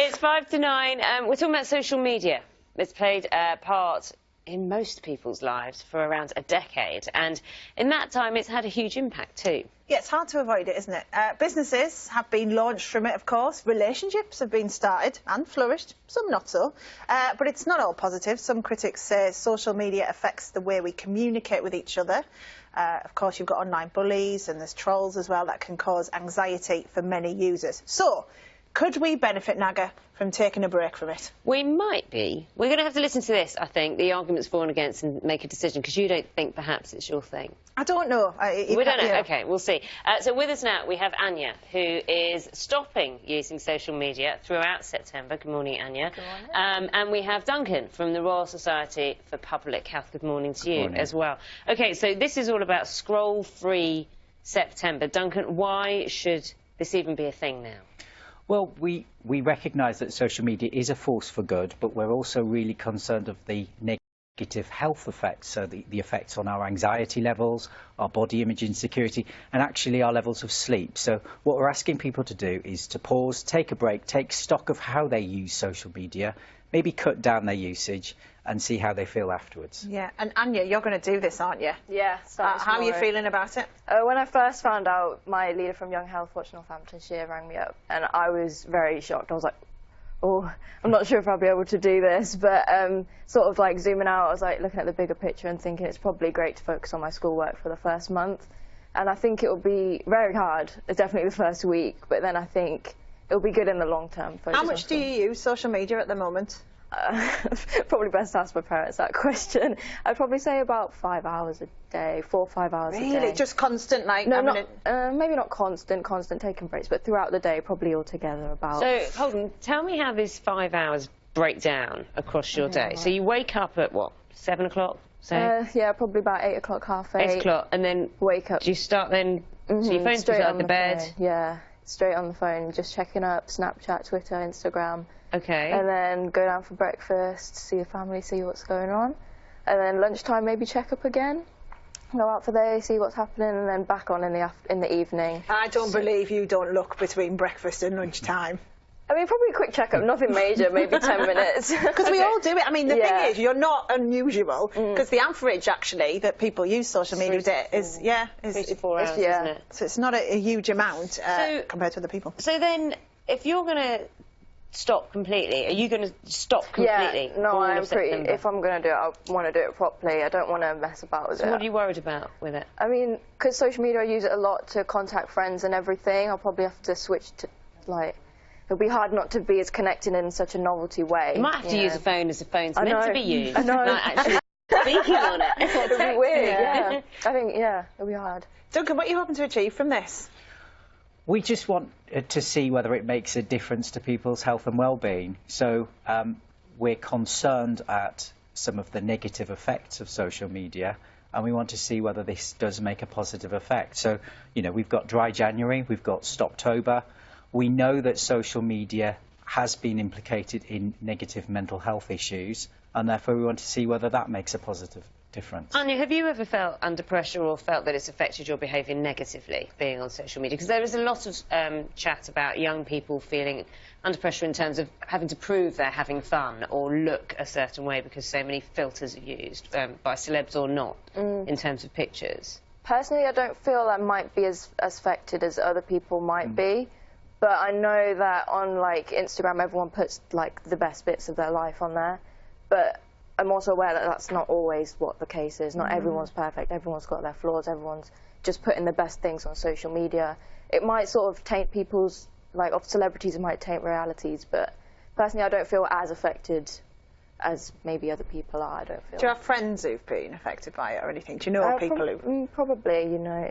It's 5 to 9. We're talking about social media. It's played a part in most people's lives for around a decade, and in that time it's had a huge impact too. Yeah, it's hard to avoid it, isn't it? Businesses have been launched from it, of course. Relationships have been started and flourished, some not so. But it's not all positive. Some critics say social media affects the way we communicate with each other. Of course, you've got online bullies and there's trolls as well that can cause anxiety for many users. So, could we benefit, Naga, from taking a break from it? We might be. We're going to have to listen to this, I think, the arguments for and against, and make a decision, because you don't think perhaps it's your thing. I don't know. We don't know. OK, we'll see. So with us now, we have Anya, who is stopping using social media throughout September. Good morning, Anya. Good morning. And we have Duncan from the Royal Society for Public Health. Good morning to you as well. OK, so this is all about scroll-free September. Duncan, why should this even be a thing now? Well, we recognise that social media is a force for good, but we're also really concerned of the negative health effects, so the effects on our anxiety levels, our body image insecurity, and actually our levels of sleep. So what we're asking people to do is to pause, take a break, take stock of how they use social media, maybe cut down their usage and see how they feel afterwards. Yeah, and Anya, you're going to do this, aren't you? Yeah. How are you feeling about it? When I first found out, my leader from Young Health Watch Northamptonshire rang me up, and I was very shocked. I was like, oh, I'm not sure if I'll be able to do this, but sort of like zooming out, I was like looking at the bigger picture and thinking it's probably great to focus on my schoolwork for the first month. And I think it will be very hard, definitely the first week, but then I think it'll be good in the long term. How much do you use social media at the moment? Probably best to ask my parents that question. I'd probably say about 5 hours a day, 4 or 5 hours a day. Really? Just constant, like? No, maybe not constant taking breaks, but throughout the day, probably altogether about. So, hold on, tell me how these 5 hours break down across your day. So you wake up at what, 7 o'clock? Yeah, probably about 8 o'clock, half 8. 8 o'clock, and then wake up. Do you start then? So your phone's straight on the bed. Phone. Yeah, straight on the phone, just checking up Snapchat, Twitter, Instagram. Okay. And then go down for breakfast, see the family, see what's going on. And then lunchtime, maybe check up again. Go out for the day, see what's happening, and then back on in the evening. I don't believe you don't look between breakfast and lunchtime. I mean, probably a quick check-up, nothing major, maybe 10 minutes. Because we all do it. I mean, the thing is, you're not unusual, because the average, actually, that people use social media is 3 to 4 hours, isn't it? So it's not a huge amount compared to other people. So then, if you're going to stop completely, are you going to stop completely? Yeah, no, I'm pretty. If I'm going to do it, I want to do it properly. I don't want to mess about with it. So what are you worried about with it? I mean, because social media, I use it a lot to contact friends and everything. I'll probably have to switch to, like, it'll be hard not to be as connected in such a novelty way. You might have to use a phone as a phone's meant to be used. I know. Not actually speaking on it. It'll be weird, yeah. I think, it'll be hard. Duncan, what are you hoping to achieve from this? We just want to see whether it makes a difference to people's health and well-being. So we're concerned at some of the negative effects of social media, and we want to see whether this does make a positive effect. So, you know, we've got Dry January, we've got Stoptober. We know that social media has been implicated in negative mental health issues, and therefore we want to see whether that makes a positive difference. Anya, have you ever felt under pressure or felt that it's affected your behaviour negatively, being on social media? Because there is a lot of chat about young people feeling under pressure in terms of having to prove they're having fun or look a certain way because so many filters are used, by celebs or not, in terms of pictures. Personally, I don't feel I might be as affected as other people might be. But I know that on, like, Instagram, everyone puts, like, the best bits of their life on there. But I'm also aware that that's not always what the case is. Not everyone's perfect. Everyone's got their flaws. Everyone's just putting the best things on social media. It might sort of taint people's, like, of celebrities, it might taint realities. But personally, I don't feel as affected as maybe other people are. I don't feel. Do you have friends who've been affected by it or anything? Do you know people who? Probably, you know.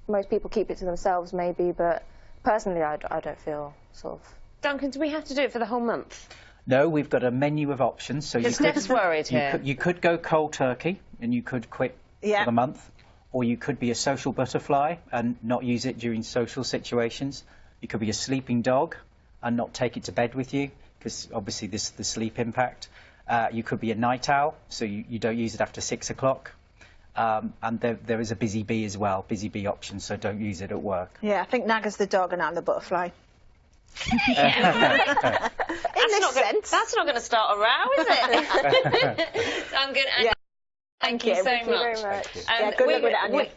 Most people keep it to themselves, maybe, but personally, I don't feel sort of. Duncan, do we have to do it for the whole month? No, we've got a menu of options. So Steph's worried here. You could go cold turkey and you could quit for the month, or you could be a social butterfly and not use it during social situations. You could be a sleeping dog and not take it to bed with you, because obviously this is the sleep impact. You could be a night owl, so you don't use it after 6 o'clock. And there is a busy bee as well, busy bee option, so don't use it at work. Yeah, I think Naga's the dog and I'm the butterfly. That's not going to start a row, is it? Duncan, Anya, thank you so much. Thank you very much. Good luck with it, Anya.